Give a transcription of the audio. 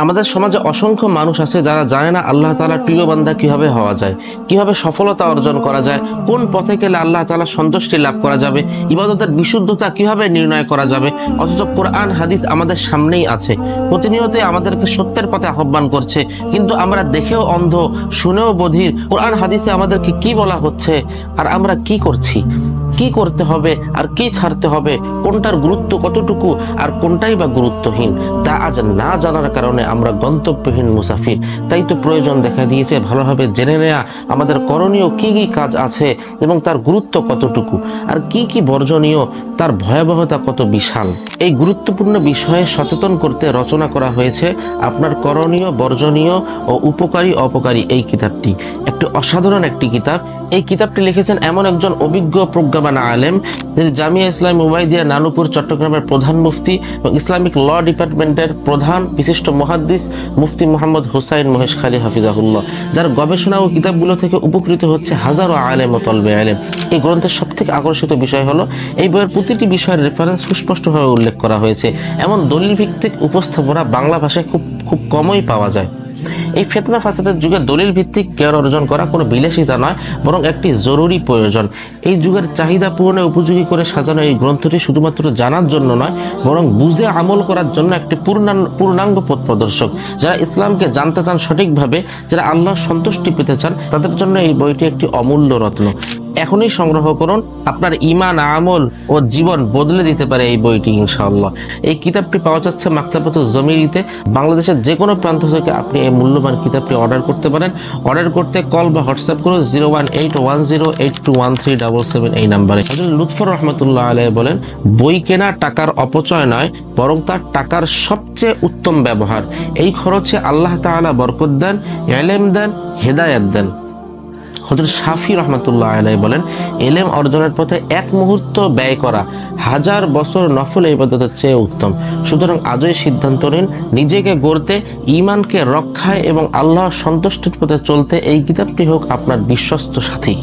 আমাদের সমাজে অসংখ্য মানুষ আছে যারা জানে না আল্লাহ তাআলার প্রিয় বান্দা কিভাবে হওয়া যায়, কিভাবে সফলতা অর্জন করা যায়, কোন পথে গেলে আল্লাহ তাআলার সন্তুষ্টি লাভ করা যাবে, ইবাদতের বিশুদ্ধতা কিভাবে নির্ণয় করা যাবে। অথচ কোরআন হাদিস আমাদের সামনেই আছে, প্রতিনিয়তই আমাদেরকে সত্যের পথে আহ্বান করছে, কিন্তু আমরা দেখেও অন্ধ, শুনেও বধির। কোরআন হাদিসে আমাদেরকে কি বলা হচ্ছে আর আমরা কি করছি, কি করতে হবে আর কি ছাড়তে হবে, কোনটার গুরুত্ব কতটুকু আর কোনটাই বা গুরুত্বহীন, তা আজ না জানার কারণে আমরা গন্তব্যহীন মুসাফির। তাই তো প্রয়োজন দেখা দিয়েছে ভালোভাবে জেনে নেওয়া আমাদের করণীয় কি কি কাজ আছে এবং তার গুরুত্ব কতটুকু, আর কি কি বর্জনীয়, তার ভয়াবহতা কত বিশাল। এই গুরুত্বপূর্ণ বিষয়ে সচেতন করতে রচনা করা হয়েছে আপনার করণীয়, বর্জনীয় ও উপকারী অপকারী এই কিতাবটি। একটি অসাধারণ একটি কিতাব। এই কিতাবটি লিখেছেন এমন একজন অভিজ্ঞ প্রজ্ঞাবান আলেম, যিনি জামিয়া ইসলামিয়া উবাইদিয়া নানুপুর চট্টগ্রামের প্রধান মুফতি এবং ইসলামিক ল ডিপার্টমেন্টের প্রধান, বিশিষ্ট মুহাদ্দিস মুফতি মোহাম্মদ হুসাইন মহেশখালী হাফিজাহুল্লাহ, যার গবেষণা ও কিতাবগুলো থেকে উপকৃত হচ্ছে হাজারো আলেম ও তলবে আলেম। এই গ্রন্থের সবথেকে আকর্ষিত বিষয় হলো এই বইয়ের প্রতিটি বিষয়ের রেফারেন্স সুস্পষ্টভাবে উল্লেখ করা হয়েছে। এমন দলিল ভিত্তিক উপস্থাপনা বাংলা ভাষায় খুব কমই পাওয়া যায়। এই ফিতনা ফাসাদের যুগে দলিল ভিত্তিক জ্ঞান অর্জন করা কোনো বিলাসিতা নয়, বরং একটি জরুরি প্রয়োজন। এই যুগের চাহিদা পূরণে উপযোগী করে সাজানো এই গ্রন্থটি শুধুমাত্র জানার জন্য নয়, বরং বুঝে আমল করার জন্য একটি পূর্ণাঙ্গ পথ প্রদর্শক। যারা ইসলামকে জানতে চান সঠিকভাবে, যারা আল্লাহর সন্তুষ্টি পেতে চান, তাদের জন্য এই বইটি একটি অমূল্য রত্ন। এখনই সংগ্রহ করুন, আপনার ঈমান, আমল ও জীবন বদলে দিতে পারে এই বইটি ইনশাআল্লাহ। এই কিতাবটি পাওয়া যাচ্ছে মাকতাবাতুজ জমিরিতে। বাংলাদেশের যে কোনো প্রান্ত থেকে আপনি এই মূল্যবান কিতাবটি অর্ডার করতে পারেন। অর্ডার করতে কল বা হোয়াটসঅ্যাপ করুন 01810821377 এই নাম্বারে। হযরত লুৎফর রহমতুল্লাহ আলাইহি বলেন, বই কেনা টাকার অপচয় নয়, বরং তার টাকার সবচেয়ে উত্তম ব্যবহার। এই খরচে আল্লাহ তাআলা বরকত দেন, ইলম দেন, হেদায়েত দেন। হযরত শাফি রহমতুল্লাহ আলাইহি বলেন, ইলম অর্জনের পথে এক মুহূর্ত ব্যয় করা 1000 বছর নফল ইবাদতের চেয়ে উত্তম। সুতরাং আজই সিদ্ধান্ত নিন নিজেকে গড়তে, ঈমানকে রক্ষায় এবং আল্লাহর সন্তুষ্টির পথে চলতে এই কিতাবটি হোক আপনার বিশ্বস্ত সাথী।